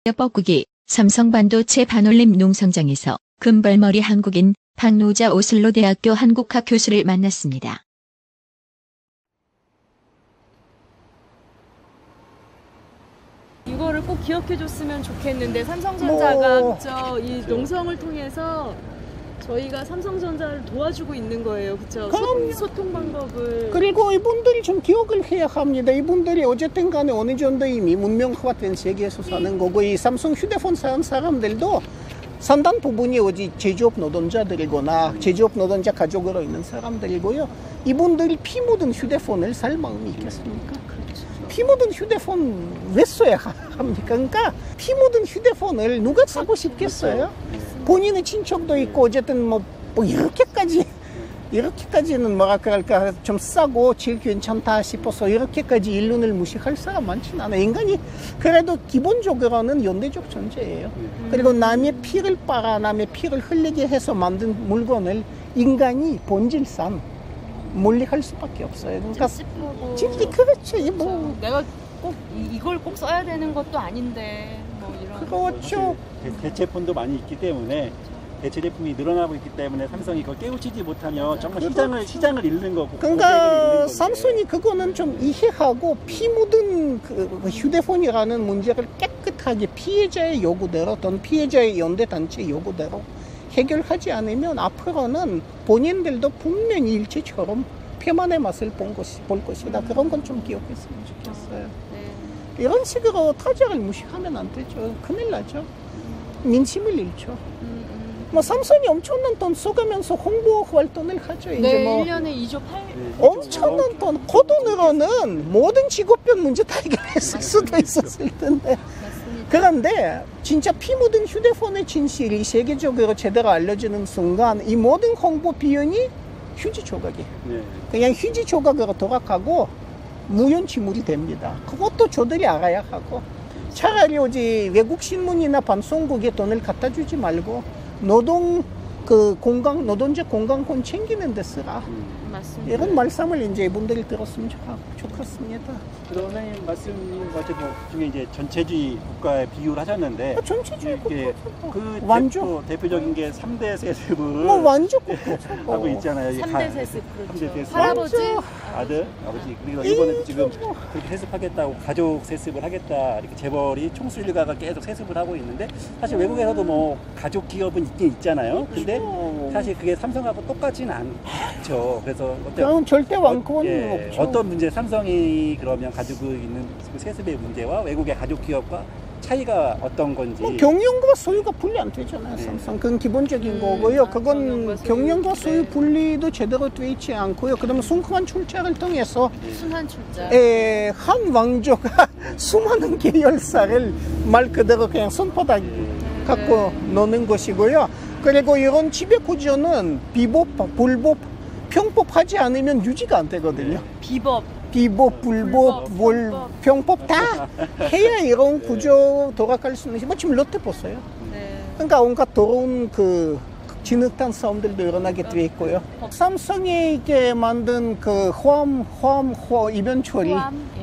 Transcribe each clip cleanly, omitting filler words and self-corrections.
뻐꾸기 삼성반도체 반올림 농성장에서 금발머리 한국인 박노자 오슬로 대학교 한국학 교수를 만났습니다. 이거를 꼭 기억해줬으면 좋겠는데 삼성전자가 그쵸? 이 농성을 통해서 저희가 삼성전자를 도와주고 있는 거예요, 그렇죠? 소통 방법을. 그리고 이분들이 좀 기억을 해야 합니다. 이분들이 어쨌든 간에 어느 정도 이미 문명화된 세계에서 사는 거고, 이 삼성 휴대폰 사는 사람들도 상당 부분이 어디 제조업 노동자들이거나 제조업 노동자 가족으로 있는 사람들이고요. 이분들이 피 묻은 휴대폰을 살 마음이 있겠습니까? 피 묻은 휴대폰 왜 써야 합니까? 그러니까 피 묻은 휴대폰을 누가 사고 싶겠어요? 본인의 친척도 있고 어쨌든 뭐 이렇게까지는 뭐랄까 좀 싸고 질 괜찮다 싶어서 이렇게까지 인륜을 무시할 사람 많지는 않아요. 인간이 그래도 기본적으로는 연대적 존재예요. 그리고 남의 피를 빨아 남의 피를 흘리게 해서 만든 물건을 인간이 본질상 멀리할 수밖에 없어요. 그러니까 찝찝하고 그렇죠. 뭐 내가 꼭 이걸 꼭 써야 되는 것도 아닌데 뭐 이런. 그렇죠. 대체폰도 많이 있기 때문에 대체 제품이 늘어나고 있기 때문에 삼성이 그걸 깨우치지 못하면 정말 시장을 잃는 거고. 그러니까 삼성이 그거는 좀 이해하고 피 묻은 그 휴대폰이라는 문제를 깨끗하게 피해자의 요구대로 또는 피해자의 연대단체 요구대로 해결하지 않으면 앞으로는 본인들도 분명히 일제처럼 폐만의 맛을 볼 것이다. 그런 건 좀 기억했으면 좋겠어요. 이런 식으로 타자를 무시하면 안 되죠. 큰일 나죠. 민심을 잃죠. 뭐 삼성이 엄청난 돈 써가면서 홍보 활동을 하죠. 이제 네, 뭐 1년에 2조 8. 엄청난 돈, 그 돈으로는 모든 직업병 문제 다 해결했을 수도 있었을 텐데. 그런데 진짜 피 묻은 휴대폰의 진실이 세계적으로 제대로 알려지는 순간 이 모든 홍보 비용이 휴지 조각이에요. 그냥 휴지 조각으로 돌아가고 무연지물이 됩니다. 그것도 저들이 알아야 하고, 차라리 어디 외국 신문이나 방송국에 돈을 갖다 주지 말고 노동자 건강권 챙기는 데 쓰라. 맞습니다. 이런 말씀을 이제 이분들이 들었으면 좋겠습니다. 그러면 말씀 중에 이제 전체주의 국가에 비유를 하셨는데, 전체주의 이게 그 완주 대표적인 게 3대 세습을 뭐 완주 하고 있잖아요. 3대 세습, 그렇죠. 3대 세습. 할아버지, 아들, 아버지. 그리고 이번에도 지금 그렇게 세습하겠다고 가족 세습을 하겠다 이렇게 재벌이 총수 일가가 계속 세습을 하고 있는데, 사실 외국에서도 뭐 가족 기업은 있긴 있잖아요. 근데 사실 그게 삼성하고 똑같지는 않죠. 그래서 절대 완권은 없죠. 어떤 문제, 삼성이 그러면 가지고 있는 그 세습의 문제와 외국의 가족 기업과 차이가 어떤 건지. 경영과 소유가 분리 안 되잖아요. 삼성. 그건 기본적인 거고요. 그건 경영과 소유 분리도 제대로 돼 있지 않고요. 그다음에 순환 출자를 통해서 순환 출자. 한 왕조가 수많은 계열사를 말 그대로 그냥 손바닥 갖고 노는 것이고요. 그리고 이런 지배 구조는 비법, 불법, 평법하지 않으면 유지가 안 되거든요. 비법, 불법, 평법 다 해야 이런 구조 돌아갈 수 있는. 뭐 지금 롯데 보세요. 그러니까 온갖 더러운 그 진흙탕 싸움들도 일어나게 돼 있고요. 삼성이 이게 만든 그 호암 이변 처리,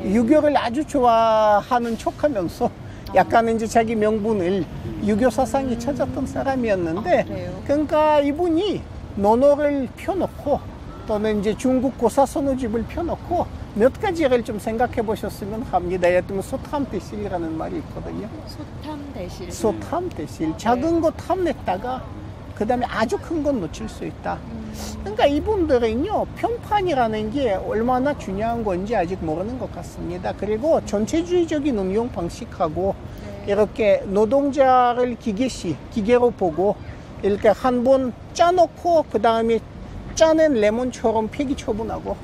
유교를 아주 좋아하는 척하면서 약간 이제 자기 명분을 유교 사상이 찾았던 사람이었는데, 그러니까 이분이 논어를 펴놓고 또는 이제 중국 고사 선우집을 펴놓고 몇 가지를 좀 생각해 보셨으면 합니다. 예를 들면 소탐대실이라는 말이 있거든요. 소탐대실. 소탐대실. 작은 거 탐냈다가 그 다음에 아주 큰 건 놓칠 수 있다. 그러니까 이분들은요, 편판이라는 게 얼마나 중요한 건지 아직 모르는 것 같습니다. 그리고 전체주의적인 운용 방식하고 이렇게 노동자를 기계로 보고 이렇게 한 번 짜놓고 그 다음에 짜낸 레몬처럼 폐기 처분하고,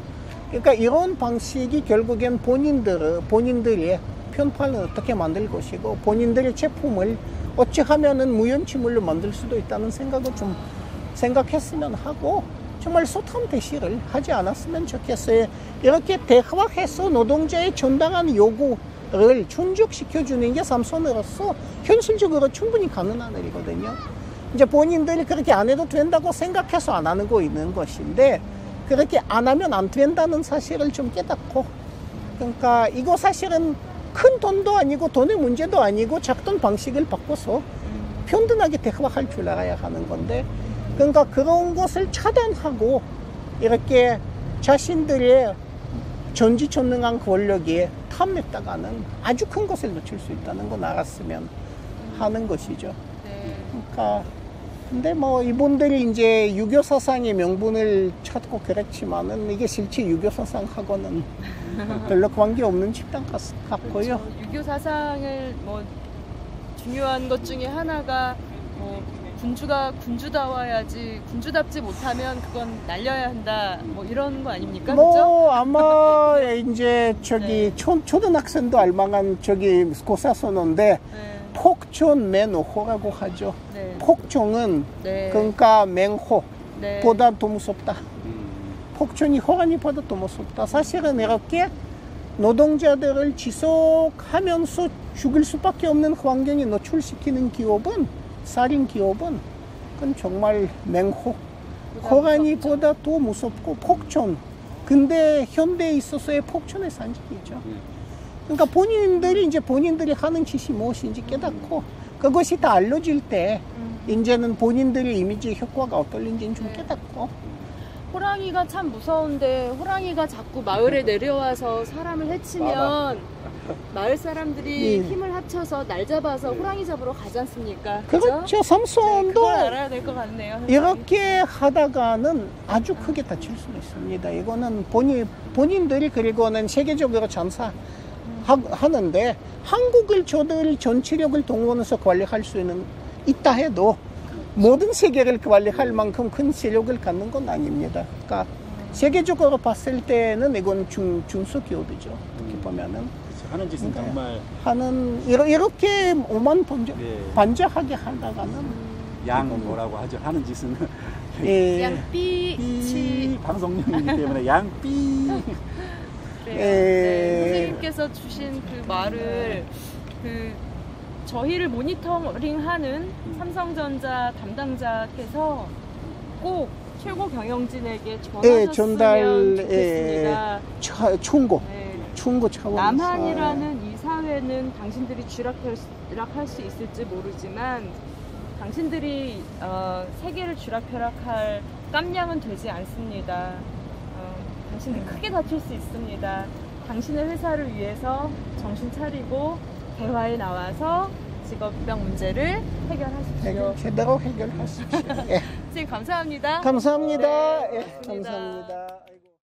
그러니까 이런 방식이 결국엔 본인들의 편판을 어떻게 만들 것이고 본인들의 제품을 어찌 하면은 무연지물로 만들 수도 있다는 생각을 좀 생각했으면 하고, 정말 소탐대실을 하지 않았으면 좋겠어요. 이렇게 대화해서 노동자의 정당한 요구를 충족시켜주는 게 삼성으로서 현실적으로 충분히 가능한 일이거든요. 이제 본인들이 그렇게 안 해도 된다고 생각해서 안 하고 있는 것인데, 그렇게 안 하면 안 된다는 사실을 좀 깨닫고, 그러니까 이거 사실은 큰 돈도 아니고 돈의 문제도 아니고 작동 방식을 바꿔서 편안하게 대화할 줄 알아야 하는 건데, 그러니까 그런 것을 차단하고 이렇게 자신들의 전지전능한 권력에 탐냈다가는 아주 큰 것을 놓칠 수 있다는 건 알았으면 하는 것이죠. 네. 그러니까 근데 뭐 이분들이 이제 유교 사상의 명분을 찾고 그랬지만은 이게 실제 유교 사상하고는 별로 관계 없는 집단 같고요. 그렇죠. 유교 사상을 뭐 중요한 것 중에 하나가 뭐 군주가 군주다워야지, 군주답지 못하면 그건 날려야 한다, 뭐 이런 거 아닙니까? 뭐 그렇죠? 아마 이제 저기 네. 초등학생도 알만한 저기 고사선언데 네. 폭존 맹호라고 하죠. 네. 폭종은 네. 그러니까 맹호보다 네. 더 무섭다. 폭존이 호랑이보다 더 무섭다. 사실은 이렇게 노동자들을 지속하면서 죽을 수밖에 없는 환경에 노출시키는 기업은, 살인 기업은 그건 정말 맹호, 호랑이보다 더 무섭고 폭존. 근데 현대에 있어서의 폭존의 산적이죠. 그러니까 본인들이 하는 짓이 무엇인지 깨닫고 그것이 다 알려질 때 이제는 본인들의 이미지 효과가 어떨는지는 좀 깨닫고. 호랑이가 참 무서운데 호랑이가 자꾸 마을에 내려와서 사람을 해치면 마을 사람들이 네. 힘을 합쳐서 날 잡아서 호랑이 잡으러 가지 않습니까? 그죠? 그렇죠. 네, 삼손도 그걸 알아야 될 것 같네요. 세상에. 이렇게 하다가는 아주 크게 다칠 수 있습니다. 이거는 본인들이 그리고는 세계적으로 전사하는데 한국을 저들이 전체력을 동원해서 관리할 수 있다 해도 모든 세계를 관리할 만큼 큰 세력을 갖는 건 아닙니다. 그러니까 세계적으로 봤을 때는 이건 중소기업이죠. 어떻게 보면은. 그렇죠. 하는 짓은 정말 이렇게 오만 네. 반짝하게 하다가는 뭐라고 하죠. 하는 짓은 예. 양삐치. 방송용이기 때문에 양삐. 네, 선생님께서 주신 그 말을 저희를 모니터링하는 삼성전자 담당자께서 꼭 최고 경영진에게 전하셨으면 좋겠습니다. 충고 네. 차원에서 남한이라는 이 사회는 당신들이 쥐락펴락할 수 있을지 모르지만 당신들이 세계를 쥐락펴락할 깜냥은 되지 않습니다. 당신들 크게 다칠 수 있습니다. 당신의 회사를 위해서 정신 차리고 대화에 나와서 직업병 문제를 해결하십시오. 제대로 해결하십시오. 예. 선생님 감사합니다. 감사합니다. 네, 예, 고맙습니다. 감사합니다.